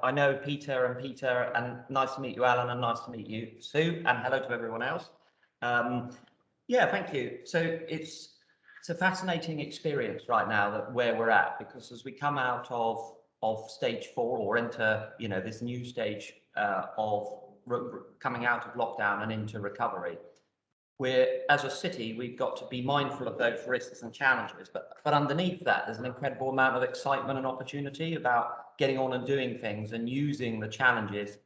I know Peter, and nice to meet you, Alan, and nice to meet you, Sue, and hello to everyone else. Yeah, thank you. So it's a fascinating experience right now that where we're at, because as we come out of stage 4 or enter, this new stage of coming out of lockdown and into recovery, as a city, we've got to be mindful of those risks and challenges, but underneath that, there's an incredible amount of excitement and opportunity about getting on and doing things and using the challenges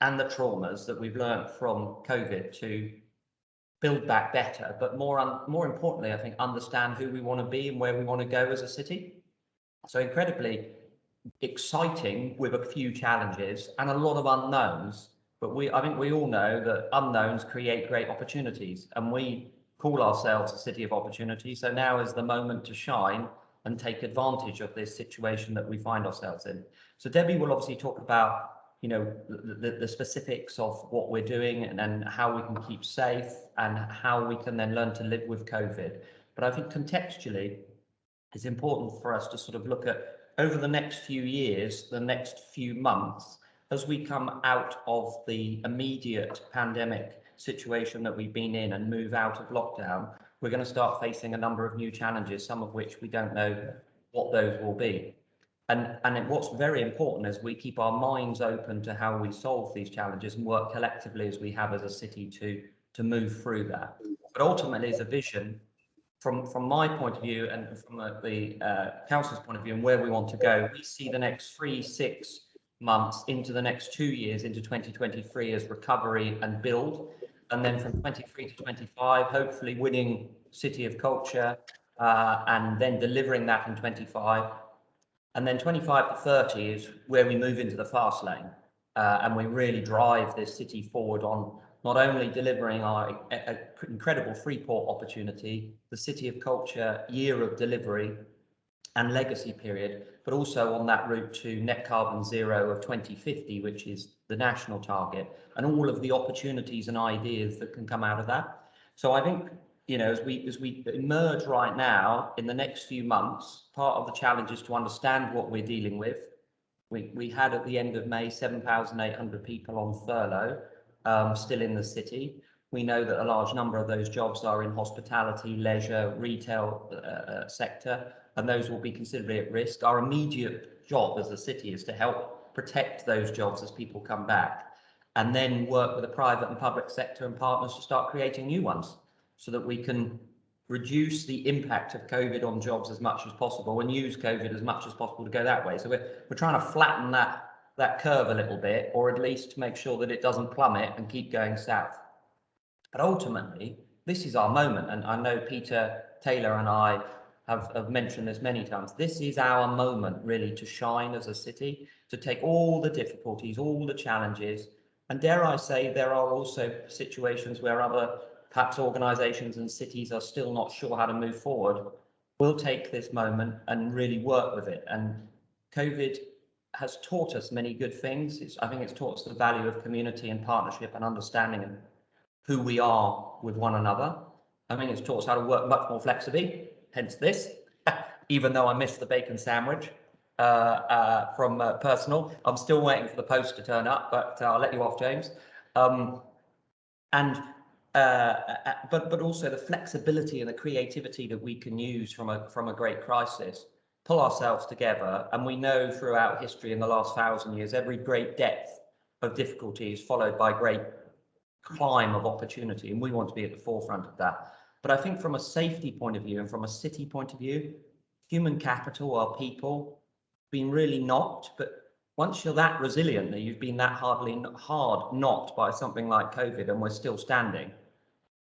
and the traumas that we've learned from COVID to build back better, but more importantly, I think, understand who we want to be and where we want to go as a city. So incredibly exciting with a few challenges and a lot of unknowns. But I think we all know that unknowns create great opportunities, and we call ourselves a city of opportunity. So now is the moment to shine and take advantage of this situation that we find ourselves in. So Debbie will obviously talk about, the specifics of what we're doing and then how we can keep safe and how we can then learn to live with COVID. But I think contextually, it's important for us to sort of look at over the next few years, the next few months, as we come out of the immediate pandemic situation that we've been in and move out of lockdown, we're going to start facing a number of new challenges, some of which we don't know what those will be. And what's very important is we keep our minds open to how we solve these challenges and work collectively as we have as a city to move through that. But ultimately, as a vision, from my point of view and from the council's point of view and where we want to go, we see the next 3-6 months into the next 2 years into 2023 as recovery and build, and then from 23 to 25 hopefully winning City of Culture and then delivering that in 25, and then 25 to 30 is where we move into the fast lane and we really drive this city forward on not only delivering our incredible Freeport opportunity, the City of Culture year of delivery and legacy period, but also on that route to net carbon zero of 2050, which is the national target, and all of the opportunities and ideas that can come out of that. So I think, as we emerge right now in the next few months, part of the challenge is to understand what we're dealing with. We had at the end of May 7,800 people on furlough, still in the city. We know that a large number of those jobs are in hospitality, leisure, retail sector, and those will be considerably at risk. Our immediate job as a city is to help protect those jobs as people come back, and then work with the private and public sector and partners to start creating new ones so that we can reduce the impact of COVID on jobs as much as possible and use COVID as much as possible to go that way. So we're trying to flatten that curve a little bit, or at least make sure that it doesn't plummet and keep going south. But ultimately, this is our moment, and I know Peter Taylor and I have mentioned this many times. This is our moment really to shine as a city, to take all the difficulties, all the challenges, and dare I say, there are also situations where other perhaps organisations and cities are still not sure how to move forward. We'll take this moment and really work with it. And COVID has taught us many good things. I think it's taught us the value of community and partnership and understanding and who we are with one another. I think it's taught us how to work much more flexibly, hence this, even though I missed the bacon sandwich from personal. I'm still waiting for the post to turn up, but I'll let you off, James. But also the flexibility and the creativity that we can use from a great crisis, pull ourselves together. And we know throughout history in the last 1,000 years, every great depth of difficulty is followed by great climb of opportunity, and we want to be at the forefront of that. But I think from a safety point of view and from a city point of view, human capital, our people, been really knocked. But once you're that resilient, that you've been that hard knocked by something like COVID, and we're still standing,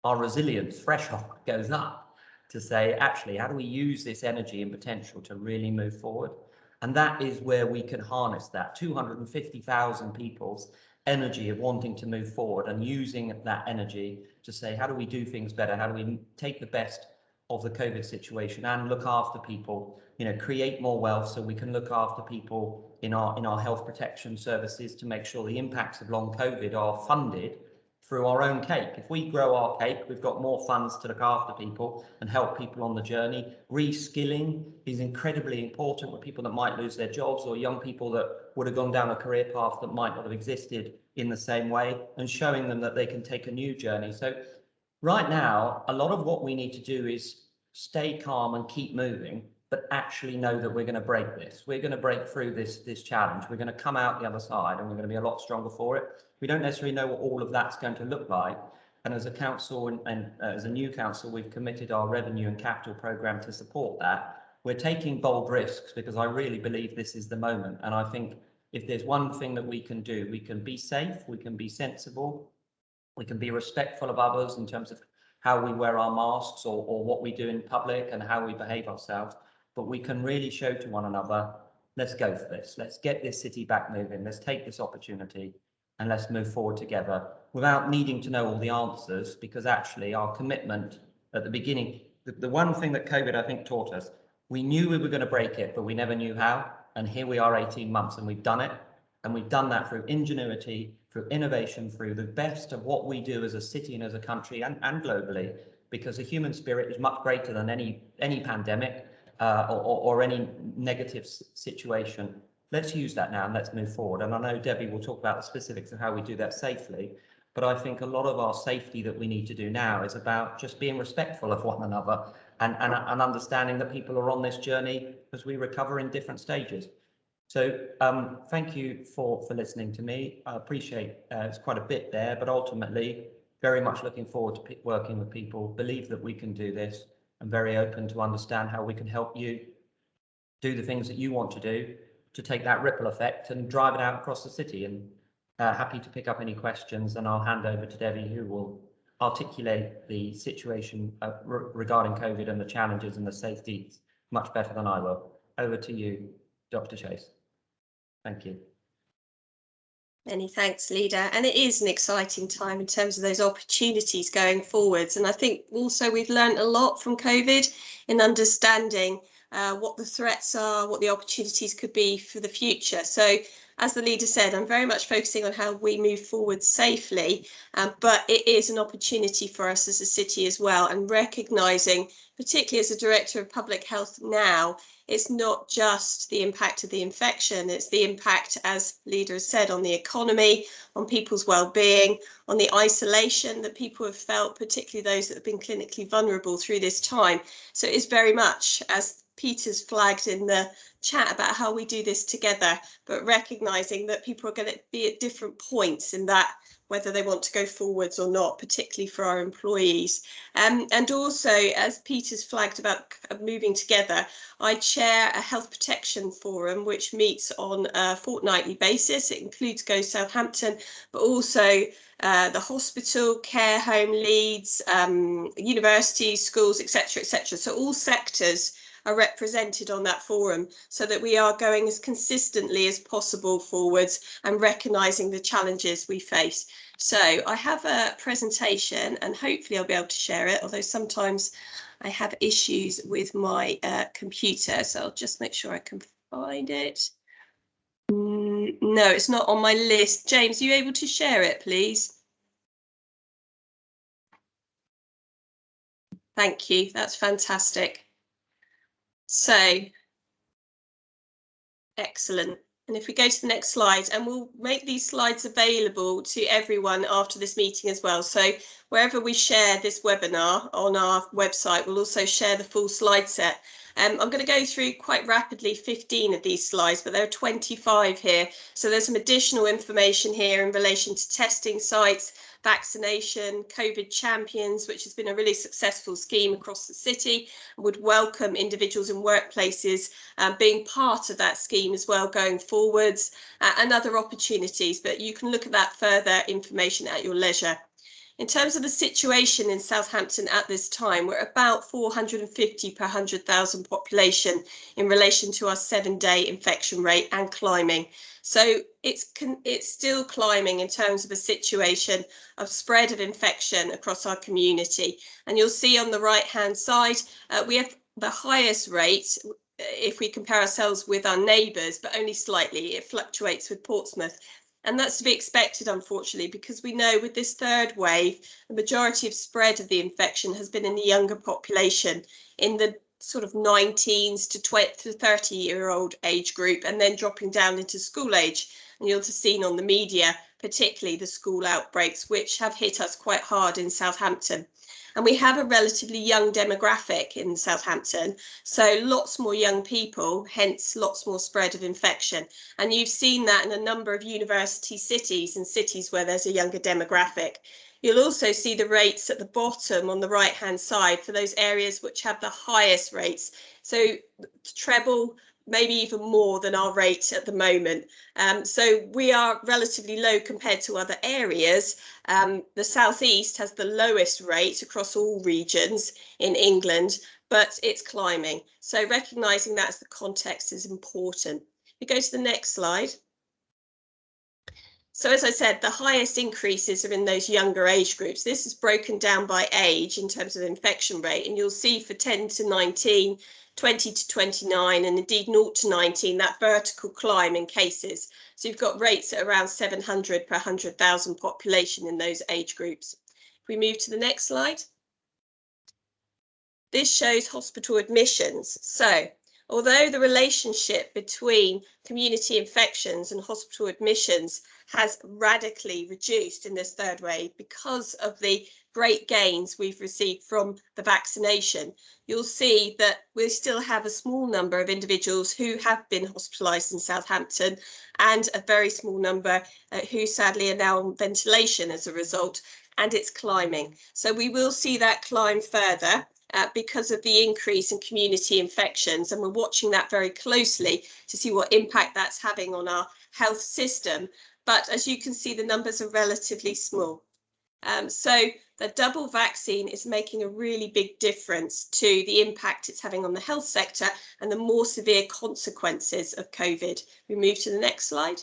our resilience threshold goes up to say, actually, how do we use this energy and potential to really move forward? And that is where we can harness that 250,000 people's energy of wanting to move forward and using that energy to say, how do we do things better? How do we take the best of the COVID situation and look after people, create more wealth so we can look after people in our health protection services to make sure the impacts of long COVID are funded through our own cake. If we grow our cake, we've got more funds to look after people and help people on the journey. Reskilling is incredibly important with people that might lose their jobs, or young people that would have gone down a career path that might not have existed in the same way, and showing them that they can take a new journey. So right now, a lot of what we need to do is stay calm and keep moving, but actually know that we're going to break this. We're going to break through this challenge. We're going to come out the other side, and we're going to be a lot stronger for it. We don't necessarily know what all of that's going to look like. And as a council and as a new council, we've committed our revenue and capital programme to support that. We're taking bold risks because I really believe this is the moment. And I think if there's one thing that we can do, we can be safe, we can be sensible, we can be respectful of others in terms of how we wear our masks or what we do in public and how we behave ourselves. But we can really show to one another, let's go for this. Let's get this city back moving. Let's take this opportunity and let's move forward together without needing to know all the answers, because actually our commitment at the beginning, the one thing that COVID, I think, taught us, we knew we were going to break it, but we never knew how. And here we are 18 months and we've done it. And we've done that through ingenuity, through innovation, through the best of what we do as a city and as a country and globally, because the human spirit is much greater than any pandemic or any negative situation. Let's use that now and let's move forward. And I know Debbie will talk about the specifics of how we do that safely, but I think a lot of our safety that we need to do now is about just being respectful of one another and understanding that people are on this journey as we recover in different stages. So thank you for listening to me. I appreciate it's quite a bit there, but ultimately very much looking forward to working with people, believe that we can do this, and very open to understand how we can help you do the things that you want to do to take that ripple effect and drive it out across the city. And happy to pick up any questions, and I'll hand over to Debbie, who will articulate the situation regarding COVID and the challenges and the safety much better than I will. Over to you, Dr. Chase. Thank you. Many thanks, Leader. And it is an exciting time in terms of those opportunities going forwards. And I think also we've learned a lot from COVID in understanding what the threats are, what the opportunities could be for the future. So as the Leader said, I'm very much focusing on how we move forward safely, but it is an opportunity for us as a city as well, and recognising, particularly as a Director of Public Health now, it's not just the impact of the infection, it's the impact, as Leader has said, on the economy, on people's well-being, on the isolation that people have felt, particularly those that have been clinically vulnerable through this time. So it is very much, as Peter's flagged in the chat, about how we do this together, but recognising that people are going to be at different points in that, whether they want to go forwards or not, particularly for our employees. And also, as Peter's flagged about moving together, I chair a health protection forum which meets on a fortnightly basis. It includes Go Southampton, but also the hospital, care home leads, universities, schools, etc., etc. So all sectors are represented on that forum, so that we are going as consistently as possible forwards and recognising the challenges we face. So I have a presentation and hopefully I'll be able to share it, although sometimes I have issues with my computer, so I'll just make sure I can find it. No, it's not on my list. James, are you able to share it, please? Thank you, that's fantastic. So, excellent. And if we go to the next slide, and we'll make these slides available to everyone after this meeting as well. So wherever we share this webinar on our website, we'll also share the full slide set. I'm going to go through quite rapidly 15 of these slides, but there are 25 here. So there's some additional information here in relation to testing sites, vaccination, COVID champions, which has been a really successful scheme across the city, and would welcome individuals in workplaces being part of that scheme as well going forwards, and other opportunities. But you can look at that further information at your leisure. In terms of the situation in Southampton at this time, we're about 450 per 100,000 population in relation to our 7-day infection rate, and climbing. So it's still climbing in terms of a situation of spread of infection across our community. And you'll see on the right hand side, we have the highest rate if we compare ourselves with our neighbours, but only slightly. It fluctuates with Portsmouth. And that's to be expected, unfortunately, because we know with this third wave, the majority of spread of the infection has been in the younger population, in the sort of 19s to 30-year-old age group, and then dropping down into school age. And you'll have seen on the media, particularly the school outbreaks, which have hit us quite hard in Southampton. And we have a relatively young demographic in Southampton, so lots more young people, hence lots more spread of infection. And you've seen that in a number of university cities and cities where there's a younger demographic. You'll also see the rates at the bottom on the right hand side for those areas which have the highest rates. So treble, maybe even more than our rate at the moment. So we are relatively low compared to other areas. The southeast has the lowest rate across all regions in England, but it's climbing. So recognising that as the context is important. We go to the next slide. So as I said, the highest increases are in those younger age groups. This is broken down by age in terms of infection rate, and you'll see for 10 to 19, 20 to 29, and indeed 0 to 19, that vertical climb in cases. So you've got rates at around 700 per 100,000 population in those age groups. If we move to the next slide. This shows hospital admissions. So although the relationship between community infections and hospital admissions has radically reduced in this third wave because of the great gains we've received from the vaccination, you'll see that we still have a small number of individuals who have been hospitalised in Southampton, and a very small number who sadly are now on ventilation as a result, and it's climbing. So we will see that climb further. Because of the increase in community infections, and we're watching that very closely to see what impact that's having on our health system. But as you can see, the numbers are relatively small. So the double vaccine is making a really big difference to the impact it's having on the health sector and the more severe consequences of COVID. We move to the next slide.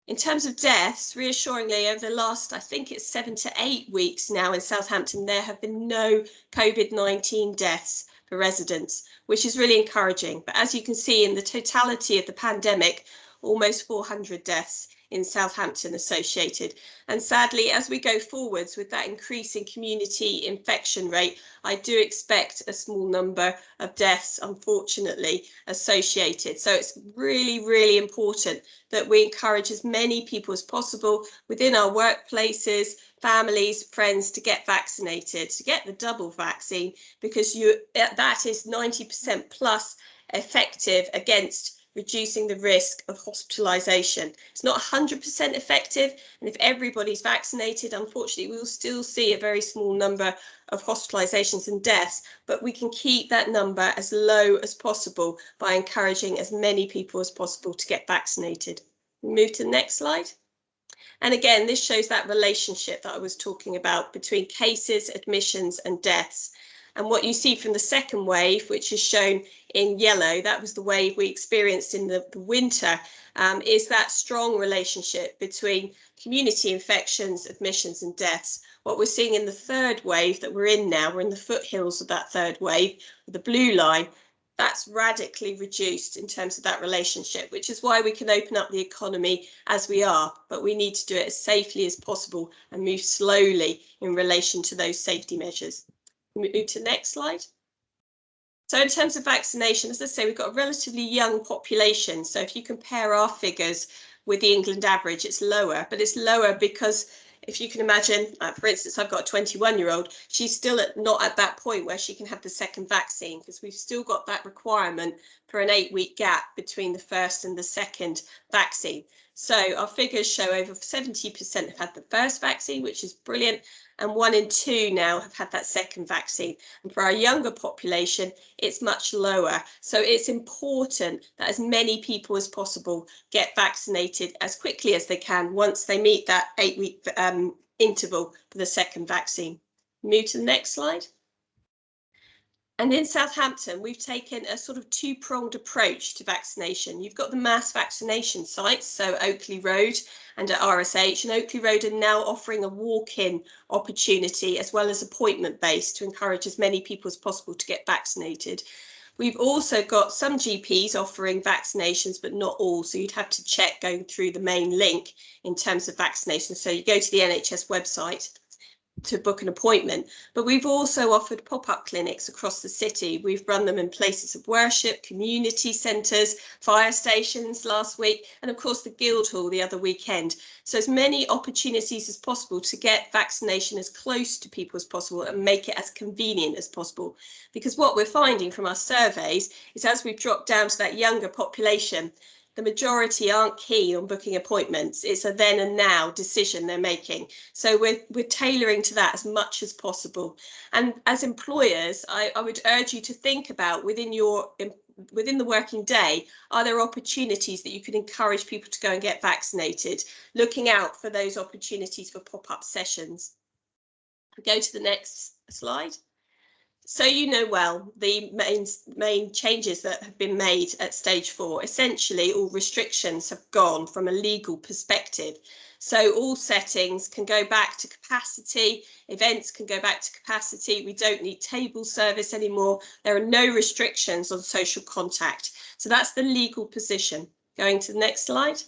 In terms of deaths, reassuringly, over the last, I think it's 7 to 8 weeks now in Southampton, there have been no COVID-19 deaths for residents, which is really encouraging. But as you can see, in the totality of the pandemic, almost 400 deaths in Southampton associated. And sadly, as we go forwards with that increasing community infection rate, I do expect a small number of deaths, unfortunately, associated. So it's really, really important that we encourage as many people as possible within our workplaces, families, friends to get vaccinated, to get the double vaccine, because that is 90% plus effective against reducing the risk of hospitalisation. It's not 100% effective, and if everybody's vaccinated, unfortunately, we will still see a very small number of hospitalisations and deaths, but we can keep that number as low as possible by encouraging as many people as possible to get vaccinated. We move to the next slide. And again, this shows that relationship that I was talking about between cases, admissions and deaths. And what you see from the second wave, which is shown in yellow, that was the wave we experienced in the winter, is that strong relationship between community infections, admissions and deaths. What we're seeing in the third wave that we're in now, we're in the foothills of that third wave, the blue line, that's radically reduced in terms of that relationship, which is why we can open up the economy as we are, but we need to do it as safely as possible and move slowly in relation to those safety measures. Move to the next slide. So in terms of vaccination, as I say, we've got a relatively young population. So if you compare our figures with the England average, it's lower, but it's lower because if you can imagine, for instance, I've got a 21-year-old, she's still not at that point where she can have the second vaccine, because we've still got that requirement for an 8-week gap between the first and the second vaccine. So our figures show over 70% have had the first vaccine, which is brilliant, and 1 in 2 now have had that second vaccine. And for our younger population, it's much lower. So it's important that as many people as possible get vaccinated as quickly as they can once they meet that 8-week interval for the second vaccine. Move to the next slide. And in Southampton, we've taken a sort of two-pronged approach to vaccination. You've got the mass vaccination sites, so Oakley Road and at RSH, and Oakley Road are now offering a walk-in opportunity as well as appointment-based to encourage as many people as possible to get vaccinated. We've also got some GPs offering vaccinations, but not all. So you'd have to check going through the main link in terms of vaccinations. So you go to the NHS website to book an appointment, but we've also offered pop-up clinics across the city. We've run them in places of worship, community centres, fire stations last week, and of course the Guildhall the other weekend. So as many opportunities as possible to get vaccination as close to people as possible and make it as convenient as possible. Because what we're finding from our surveys is as we've dropped down to that younger population, the majority aren't keen on booking appointments. It's a then and now decision they're making. So we're tailoring to that as much as possible. And as employers, I would urge you to think about within the working day, are there opportunities that you could encourage people to go and get vaccinated? Looking out for those opportunities for pop-up sessions. Go to the next slide. So you know well the main changes that have been made at stage 4. Essentially, all restrictions have gone from a legal perspective. So all settings can go back to capacity, events can go back to capacity. We don't need table service anymore. There are no restrictions on social contact. So that's the legal position. Going to the next slide.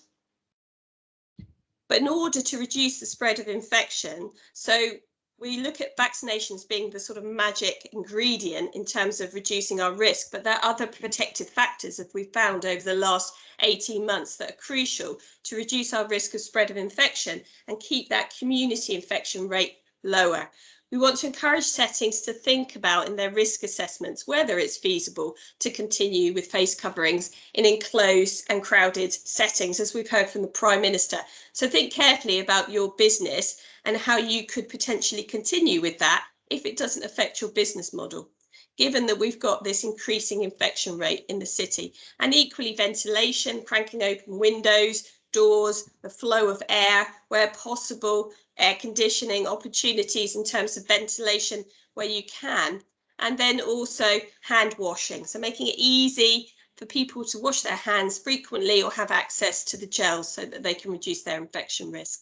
But in order to reduce the spread of infection, so we look at vaccinations being the sort of magic ingredient in terms of reducing our risk, but there are other protective factors that we've found over the last 18 months that are crucial to reduce our risk of spread of infection and keep that community infection rate lower. We want to encourage settings to think about in their risk assessments whether it's feasible to continue with face coverings in enclosed and crowded settings, as we've heard from the Prime Minister. So think carefully about your business and how you could potentially continue with that if it doesn't affect your business model, given that we've got this increasing infection rate in the city. And equally, ventilation, cranking open windows, doors, the flow of air where possible, air conditioning opportunities in terms of ventilation where you can, and then also hand washing. So making it easy for people to wash their hands frequently or have access to the gels so that they can reduce their infection risk.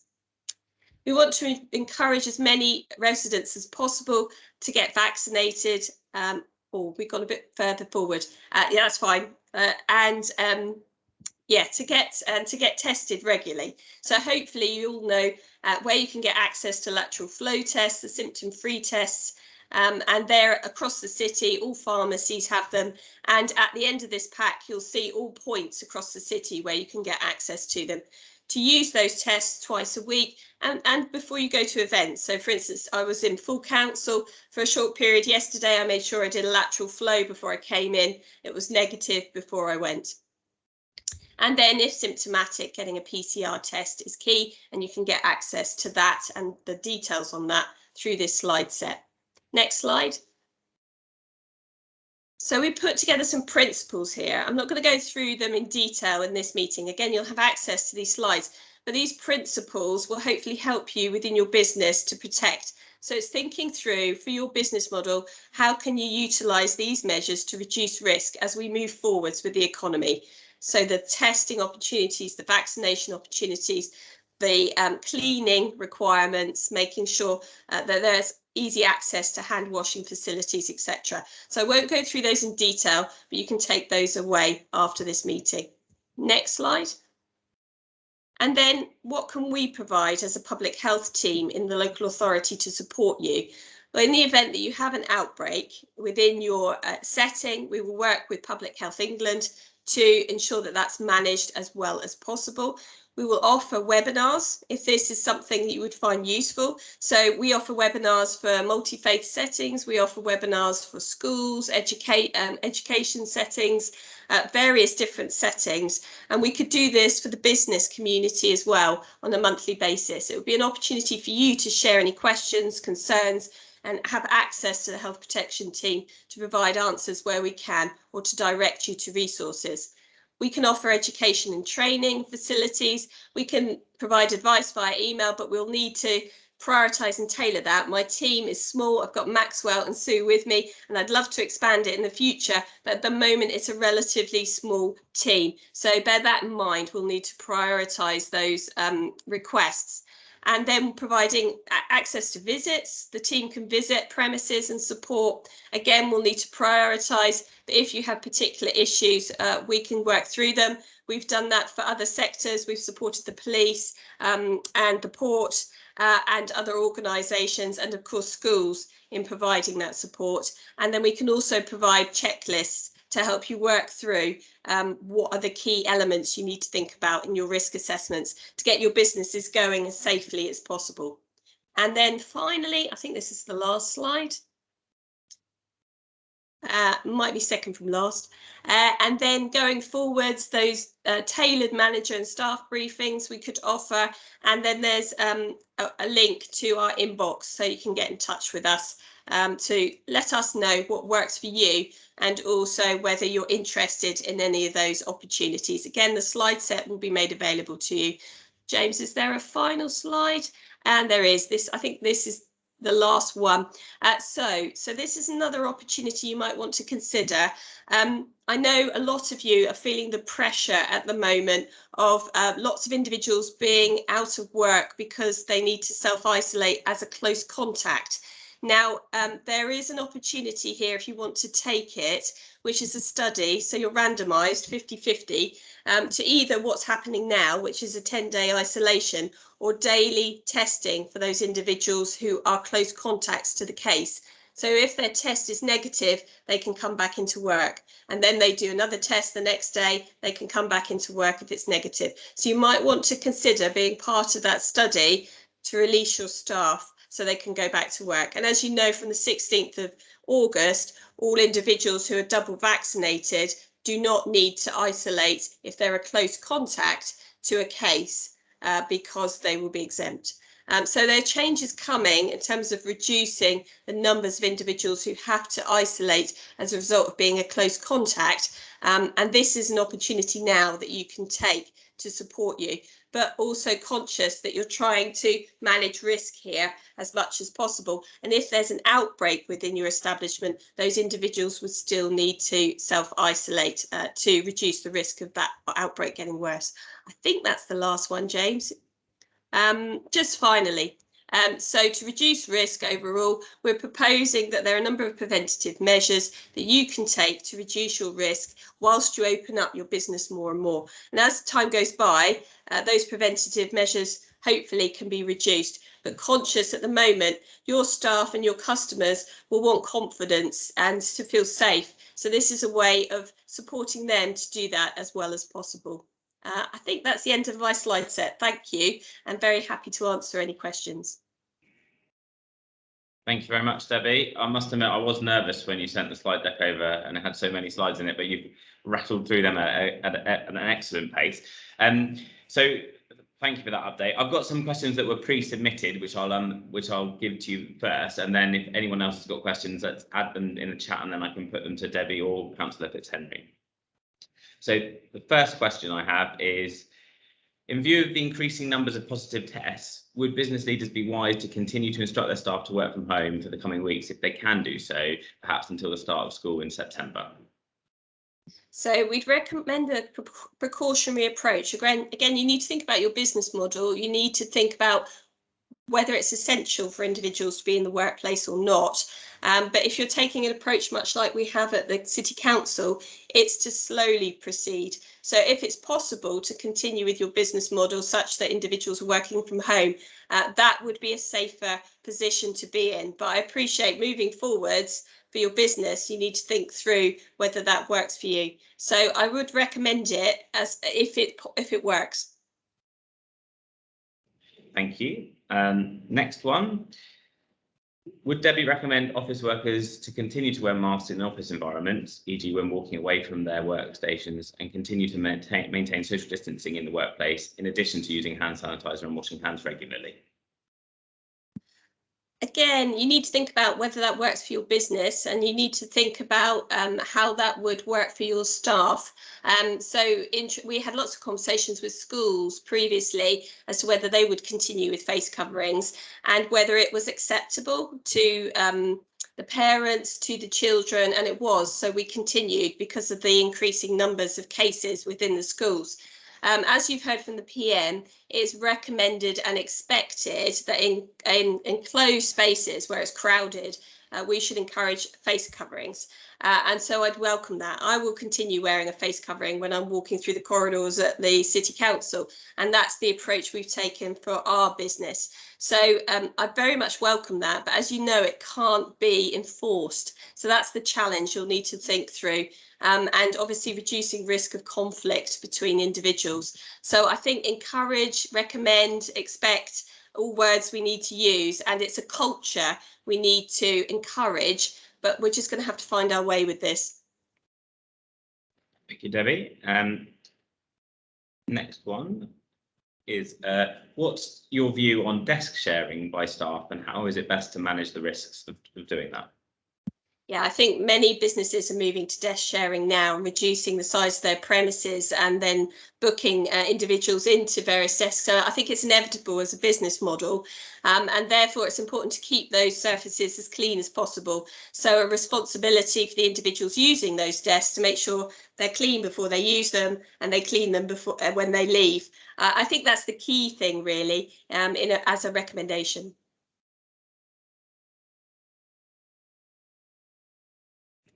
We want to encourage as many residents as possible to get vaccinated. We've gone a bit further forward. Yeah, that's fine. Yeah, to get tested regularly. So hopefully you all know where you can get access to lateral flow tests, the symptom-free tests, and they're across the city. All pharmacies have them. And at the end of this pack, you'll see all points across the city where you can get access to them. To use those tests twice a week and before you go to events. So for instance, I was in full council for a short period yesterday. I made sure I did a lateral flow before I came in. It was negative before I went. And then if symptomatic, getting a PCR test is key, and you can get access to that and the details on that through this slide set. Next slide. So we put together some principles here. I'm not going to go through them in detail in this meeting. Again, you'll have access to these slides, but these principles will hopefully help you within your business to protect. So it's thinking through for your business model, how can you utilise these measures to reduce risk as we move forwards with the economy? So the testing opportunities, the vaccination opportunities, the cleaning requirements, making sure that there's easy access to hand washing facilities, etc. So I won't go through those in detail, but you can take those away after this meeting. Next slide. And then what can we provide as a public health team in the local authority to support you? Well, in the event that you have an outbreak within your setting, we will work with Public Health England to ensure that that's managed as well as possible. We will offer webinars if this is something that you would find useful. So we offer webinars for multi-faith settings. We offer webinars for schools, education settings, various different settings. And we could do this for the business community as well on a monthly basis. It would be an opportunity for you to share any questions, concerns, and have access to the health protection team to provide answers where we can or to direct you to resources. We can offer education and training facilities. We can provide advice via email, but we'll need to prioritise and tailor that. My team is small. I've got Maxwell and Sue with me, and I'd love to expand it in the future, but at the moment it's a relatively small team. So bear that in mind. We'll need to prioritise those requests. and then providing access to visits. The team can visit premises and support. Again, we'll need to prioritise, but if you have particular issues, we can work through them. We've done that for other sectors. We've supported the police and the port and other organisations, and of course schools, in providing that support. And then we can also provide checklists to help you work through what are the key elements you need to think about in your risk assessments to get your businesses going as safely as possible. And then finally, I think this is the last slide. Might be second from last. And then going forwards, those tailored manager and staff briefings we could offer. And then there's a link to our inbox, so you can get in touch with us to let us know what works for you, and also whether you're interested in any of those opportunities. Again, the slide set will be made available to you. James, is there a final slide? And there is. This, I think this is the last one. So this is another opportunity you might want to consider. I know a lot of you are feeling the pressure at the moment of lots of individuals being out of work because they need to self-isolate as a close contact. Now, there is an opportunity here if you want to take it, which is a study, so you're randomised 50-50 to either what's happening now, which is a 10-day isolation, or daily testing for those individuals who are close contacts to the case. So if their test is negative, they can come back into work, and then they do another test the next day, they can come back into work if it's negative. So you might want to consider being part of that study to release your staff so they can go back to work. And as you know, from the 16th of August, all individuals who are double vaccinated do not need to isolate if they're a close contact to a case because they will be exempt. So there are changes coming in terms of reducing the numbers of individuals who have to isolate as a result of being a close contact. And this is an opportunity now that you can take to support you, but also conscious that you're trying to manage risk here as much as possible. And if there's an outbreak within your establishment, those individuals would still need to self-isolate to reduce the risk of that outbreak getting worse. I think that's the last one, James. Just finally, so to reduce risk overall, we're proposing that there are a number of preventative measures that you can take to reduce your risk whilst you open up your business more and more. And as time goes by, those preventative measures hopefully can be reduced, but conscious at the moment, your staff and your customers will want confidence and to feel safe. So this is a way of supporting them to do that as well as possible. I think that's the end of my slide set. Thank you. I'm very happy to answer any questions. Thank you very much, Debbie. I must admit, I was nervous when you sent the slide deck over and it had so many slides in it, but you've rattled through them at an excellent pace. So thank you for that update. I've got some questions that were pre-submitted, which I'll give to you first, and then if anyone else has got questions, let's add them in the chat, and then I can put them to Debbie or Councillor Fitzhenry. So the first question I have is, in view of the increasing numbers of positive tests, would business leaders be wise to continue to instruct their staff to work from home for the coming weeks if they can do so, perhaps until the start of school in September? So we'd recommend a precautionary approach. Again, you need to think about your business model. You need to think about whether it's essential for individuals to be in the workplace or not. But if you're taking an approach much like we have at the City Council, it's to slowly proceed. So if it's possible to continue with your business model such that individuals are working from home, that would be a safer position to be in. But I appreciate moving forwards for your business, you need to think through whether that works for you. So I would recommend it as if it works. Thank you. Next one. Would Debbie recommend office workers to continue to wear masks in office environments, e.g. when walking away from their workstations, and continue to maintain social distancing in the workplace, in addition to using hand sanitizer and washing hands regularly? Again, you need to think about whether that works for your business, and you need to think about how that would work for your staff. We had lots of conversations with schools previously as to whether they would continue with face coverings and whether it was acceptable to the parents, to the children, and it was. So we continued because of the increasing numbers of cases within the schools. As you've heard from the PM, it's recommended and expected that in enclosed spaces where it's crowded, we should encourage face coverings. And so I'd welcome that. I will continue wearing a face covering when I'm walking through the corridors at the City Council. And that's the approach we've taken for our business. So I very much welcome that. But as you know, it can't be enforced. So that's the challenge you'll need to think through. And obviously reducing risk of conflict between individuals. So I think encourage, recommend, expect, all words we need to use, and it's a culture we need to encourage, but we're just going to have to find our way with this. Thank you, Debbie. Next one is what's your view on desk sharing by staff, and how is it best to manage the risks of doing that? Yeah, I think many businesses are moving to desk sharing now and reducing the size of their premises and then booking individuals into various desks. So I think it's inevitable as a business model, and therefore it's important to keep those surfaces as clean as possible. So a responsibility for the individuals using those desks to make sure they're clean before they use them and they clean them before when they leave. I think that's the key thing really, as a recommendation.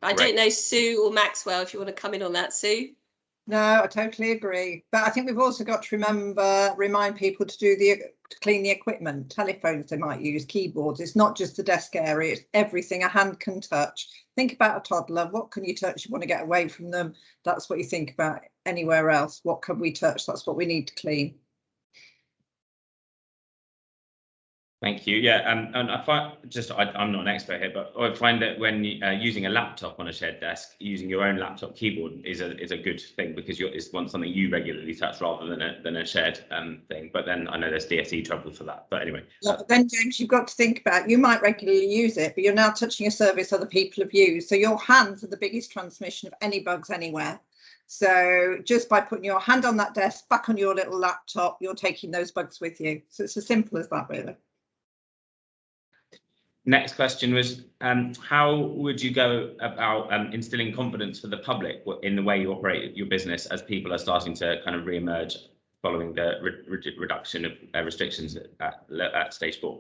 I don't know, Sue or Maxwell, if you want to come in on that, Sue. No, I totally agree. But I think we've also got to remind people to clean the equipment, telephones they might use, keyboards. It's not just the desk area, it's everything a hand can touch. Think about a toddler. What can you touch? You want to get away from them. That's what you think about anywhere else. What can we touch? That's what we need to clean. Thank you. Yeah, and I find I'm not an expert here, but I find that when using a laptop on a shared desk, using your own laptop keyboard is a good thing, because it's something you regularly touch rather than a shared thing. But then I know there's DSE trouble for that. But anyway. Yeah, but then James, you've got to think about, you might regularly use it, but you're now touching a service other people have used. So your hands are the biggest transmission of any bugs anywhere. So just by putting your hand on that desk, back on your little laptop, you're taking those bugs with you. So it's as simple as that, really. Next question was, how would you go about instilling confidence for the public in the way you operate your business as people are starting to kind of re-emerge following the reduction of restrictions at stage 4?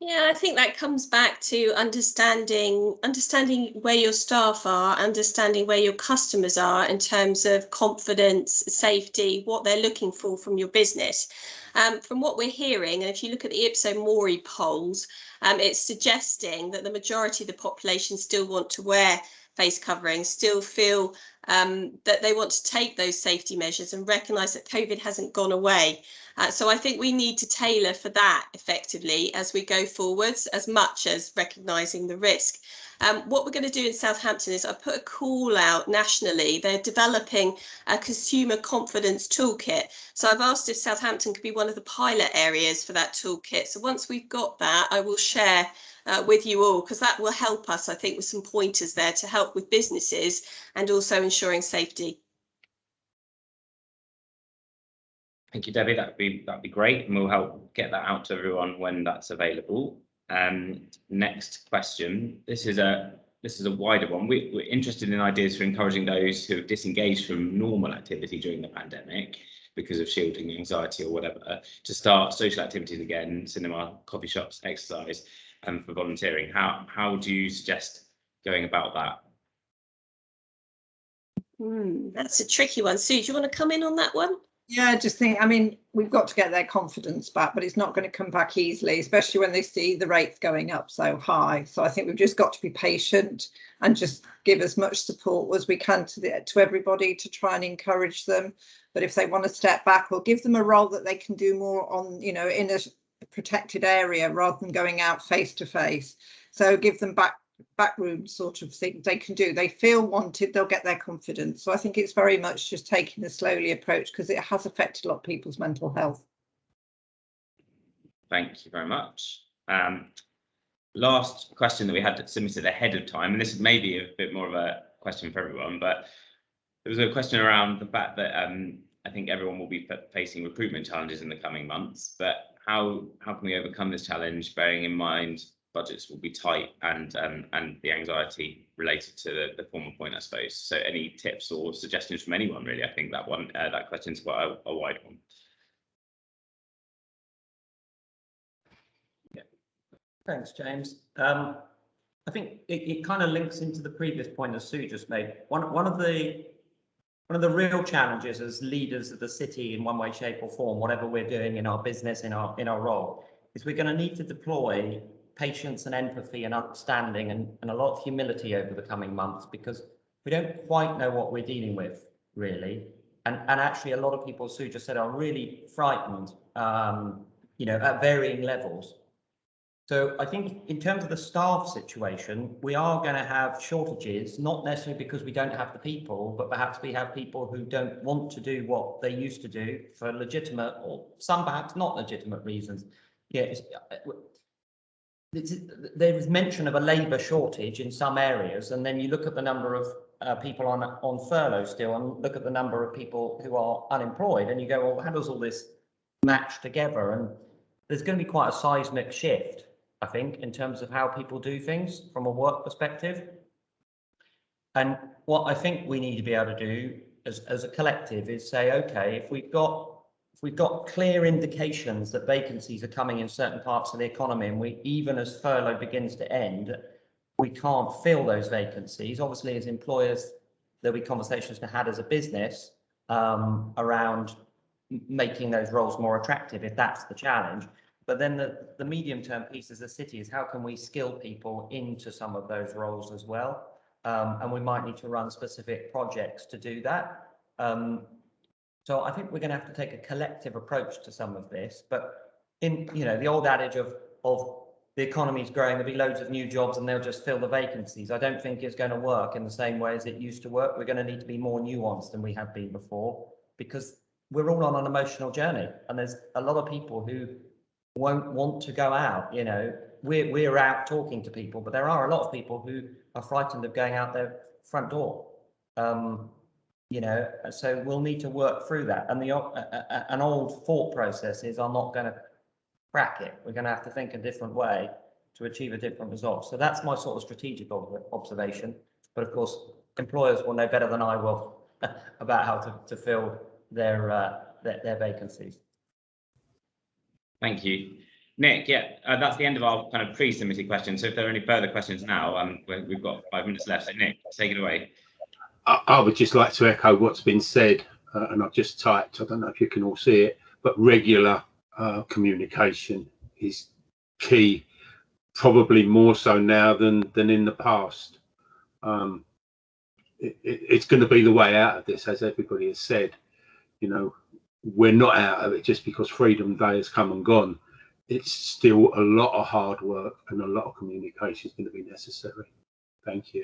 Yeah, I think that comes back to understanding where your staff are, understanding where your customers are in terms of confidence, safety, what they're looking for from your business. From what we're hearing, and if you look at the Ipsos Mori polls, it's suggesting that the majority of the population still want to wear face coverings, still feel that they want to take those safety measures and recognise that COVID hasn't gone away. So I think we need to tailor for that effectively as we go forwards, as much as recognising the risk. What we're going to do in Southampton is I put a call out nationally. They're developing a consumer confidence toolkit. So I've asked if Southampton could be one of the pilot areas for that toolkit. So once we've got that, I will share with you all, because that will help us, I think, with some pointers there to help with businesses and also ensuring safety. Thank you, Debbie. That'd be great, and we'll help get that out to everyone when that's available. Next question. This is a wider one. We're interested in ideas for encouraging those who have disengaged from normal activity during the pandemic because of shielding, anxiety, or whatever, to start social activities again, cinema, coffee shops, exercise, and for volunteering. How do you suggest going about that? That's a tricky one. Sue, do you want to come in on that one? Yeah, just think, I mean, we've got to get their confidence back, but it's not going to come back easily, especially when they see the rates going up so high. So I think we've just got to be patient and just give as much support as we can to everybody to try and encourage them. But if they want to step back, or give them a role that they can do more on, in a protected area rather than going out face to face. So give them backroom sort of thing they can do. They feel wanted, they'll get their confidence. So I think it's very much just taking the slowly approach, because it has affected a lot of people's mental health. Thank you very much. Last question that we had submitted ahead of time, and this may be a bit more of a question for everyone, but there was a question around the fact that I think everyone will be facing recruitment challenges in the coming months, but how can we overcome this challenge, bearing in mind budgets will be tight, and the anxiety related to the former point, I suppose. So any tips or suggestions from anyone, really? I think that question is quite a wide one. Yeah. Thanks, James. I think it kind of links into the previous point that Sue just made. One of the real challenges as leaders of the city in one way, shape or form, whatever we're doing in our business, in our role, is we're going to need to deploy patience and empathy and understanding and a lot of humility over the coming months, because we don't quite know what we're dealing with, really. And actually, a lot of people, Sue just said, are really frightened, at varying levels. So I think in terms of the staff situation, we are going to have shortages, not necessarily because we don't have the people, but perhaps we have people who don't want to do what they used to do for legitimate or some perhaps not legitimate reasons. Yeah, there was mention of a labour shortage in some areas, and then you look at the number of people on furlough still, and look at the number of people who are unemployed, and you go, well, how does all this match together? And there's going to be quite a seismic shift, I think, in terms of how people do things from a work perspective. And what I think we need to be able to do as a collective is say, okay, if we've got clear indications that vacancies are coming in certain parts of the economy, and even as furlough begins to end, we can't fill those vacancies. Obviously, as employers, there'll be conversations to have as a business around making those roles more attractive if that's the challenge. But then the medium-term piece as a city is how can we skill people into some of those roles as well? And we might need to run specific projects to do that. So I think we're going to have to take a collective approach to some of this. But in the old adage of the economy's growing, there'll be loads of new jobs and they'll just fill the vacancies, I don't think it's going to work in the same way as it used to work. We're going to need to be more nuanced than we have been before, because we're all on an emotional journey, and there's a lot of people who won't want to go out. We're out talking to people, but there are a lot of people who are frightened of going out their front door. So we'll need to work through that, and an old thought processes are not going to crack it. We're going to have to think a different way to achieve a different result. So that's my sort of strategic observation. But of course, employers will know better than I will about how to fill their vacancies. Thank you, Nick. Yeah, that's the end of our kind of pre-submitted questions. So if there are any further questions now, we've got 5 minutes left. So Nick, take it away. I would just like to echo what's been said, and I've just typed, I don't know if you can all see it, but regular communication is key, probably more so now than in the past. It's going to be the way out of this, as everybody has said. We're not out of it just because Freedom Day has come and gone. It's still a lot of hard work and a lot of communication is going to be necessary. Thank you.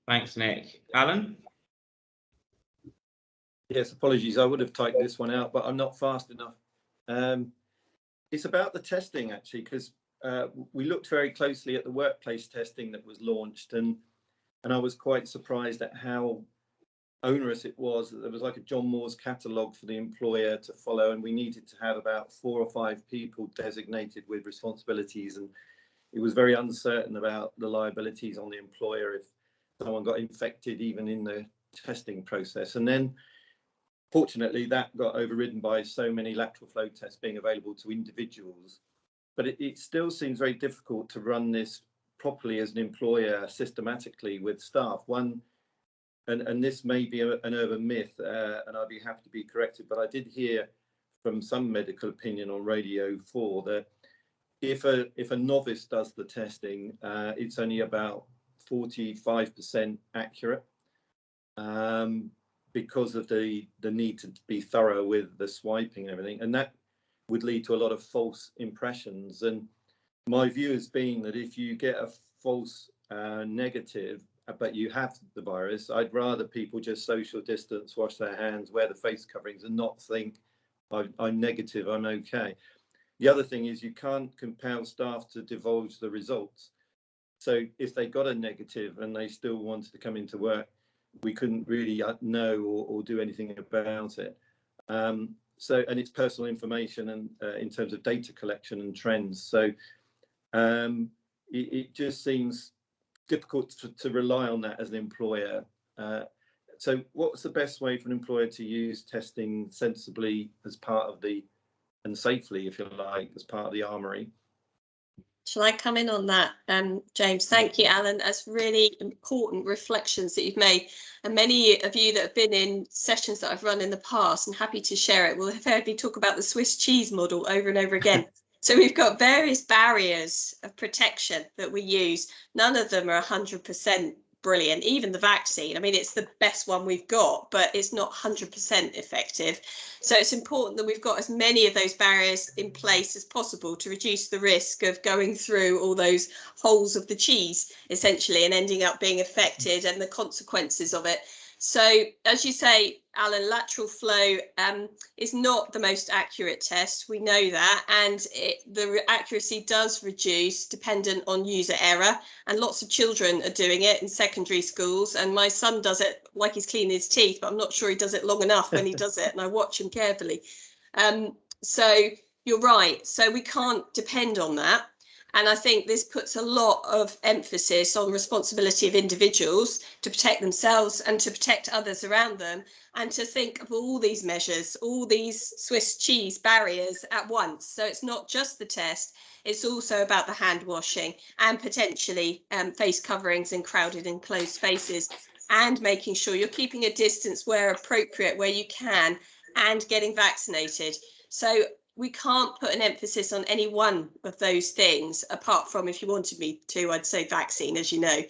Thanks, Nick. Alan? Yes, apologies. I would have typed this one out, but I'm not fast enough. It's about the testing, actually, because we looked very closely at the workplace testing that was launched, and I was quite surprised at how onerous it was. There was like a John Moore's catalogue for the employer to follow, and we needed to have about 4 or 5 people designated with responsibilities, and it was very uncertain about the liabilities on the employer if someone got infected even in the testing process. And then fortunately that got overridden by so many lateral flow tests being available to individuals. But it still seems very difficult to run this properly as an employer systematically with staff. And this may be an urban myth, and I'd be happy to be corrected, but I did hear from some medical opinion on Radio 4 that if a novice does the testing, it's only about 45% accurate, because of the need to be thorough with the swiping and everything, and that would lead to a lot of false impressions. And my view has been that if you get a false negative, but you have the virus, I'd rather people just social distance, wash their hands, wear the face coverings, and not think I'm negative, I'm okay. The other thing is you can't compel staff to divulge the results. So if they got a negative and they still wanted to come into work, we couldn't really know or do anything about it. And it's personal information, and in terms of data collection and trends. So It just seems difficult to rely on that as an employer. So what's the best way for an employer to use testing sensibly as part of and safely, if you like, as part of the armoury? Shall I come in on that, James? Thank you, Alan. That's really important reflections that you've made. And many of you that have been in sessions that I've run in the past, and happy to share it, will have heard me talk about the Swiss cheese model over and over again. So we've got various barriers of protection that we use. None of them are 100% brilliant. Even the vaccine, I mean, it's the best one we've got, but it's not 100% effective. So it's important that we've got as many of those barriers in place as possible to reduce the risk of going through all those holes of the cheese, essentially, and ending up being affected and the consequences of it. So, as you say, Alan, lateral flow is not the most accurate test. We know that, and the accuracy does reduce dependent on user error. And lots of children are doing it in secondary schools. And my son does it like he's cleaning his teeth, but I'm not sure he does it long enough when he does it. And I watch him carefully. So you're right. So we can't depend on that. And I think this puts a lot of emphasis on responsibility of individuals to protect themselves and to protect others around them, and to think of all these measures, all these Swiss cheese barriers at once. So it's not just the test, it's also about the hand washing and potentially face coverings in crowded and closed spaces, and making sure you're keeping a distance where appropriate, where you can, and getting vaccinated. So we can't put an emphasis on any one of those things, apart from, if you wanted me to, I'd say vaccine, as you know.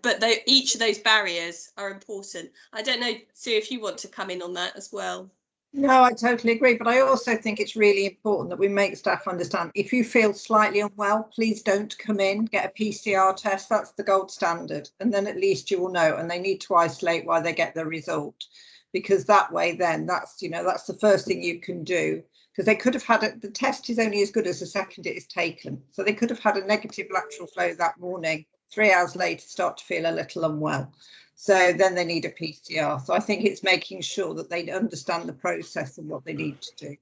But each of those barriers are important. I don't know, Sue, if you want to come in on that as well. No, I totally agree. But I also think it's really important that we make staff understand, if you feel slightly unwell, please don't come in, get a PCR test. That's the gold standard. And then at least you will know, and they need to isolate while they get the result. Because that way, then that's the first thing you can do. Because they could have had the test is only as good as the second it is taken. So they could have had a negative lateral flow that morning, 3 hours later start to feel a little unwell. So then they need a PCR. So I think it's making sure that they understand the process and what they need to do.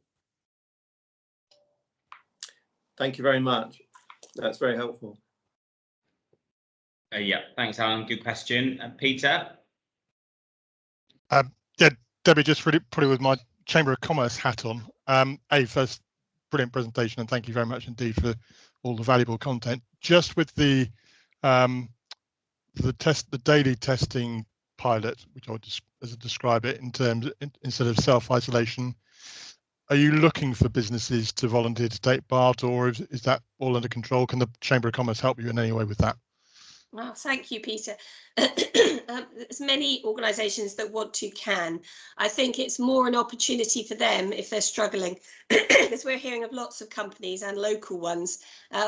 Thank you very much. That's very helpful. Yeah, thanks, Alan. Good question. Peter? Yeah, Debbie, just really probably with my Chamber of Commerce hat on. First, brilliant presentation, and thank you very much indeed for all the valuable content. Just with the daily testing pilot, which I would describe it in terms instead of self-isolation, are you looking for businesses to volunteer to take part, or is that all under control? Can the Chamber of Commerce help you in any way with that? Well, thank you, Peter. There's many organisations that want to can. I think it's more an opportunity for them if they're struggling, because we're hearing of lots of companies and local ones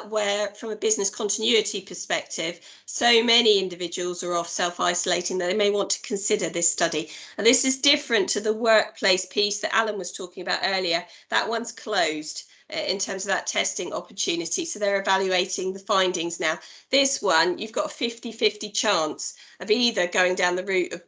where, from a business continuity perspective, so many individuals are off self-isolating that they may want to consider this study. And this is different to the workplace piece that Alan was talking about earlier. That one's closed in terms of that testing opportunity. So they're evaluating the findings now. This one, you've got a 50-50 chance of either going down the route of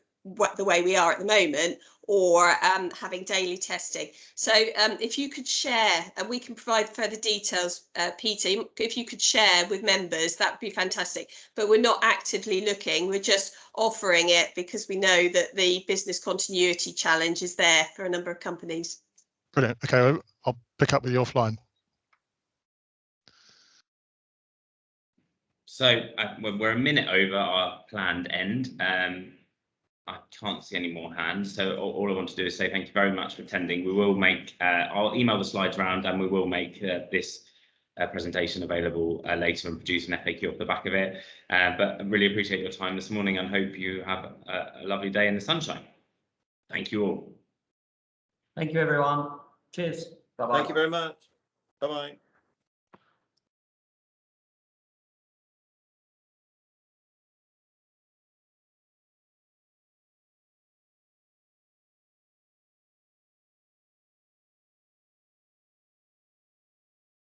the way we are at the moment, or having daily testing. So if you could share, and we can provide further details, Peter, if you could share with members, that would be fantastic. But we're not actively looking, we're just offering it because we know that the business continuity challenge is there for a number of companies. Brilliant. Okay, I'll pick up with you offline. So we're a minute over our planned end. I can't see any more hands. So all I want to do is say thank you very much for attending. We will make, I'll email the slides around, and we will make this presentation available later and produce an FAQ off the back of it. But I really appreciate your time this morning, and hope you have a lovely day in the sunshine. Thank you all. Thank you, everyone. Cheers. Bye-bye. Thank you very much. Bye-bye.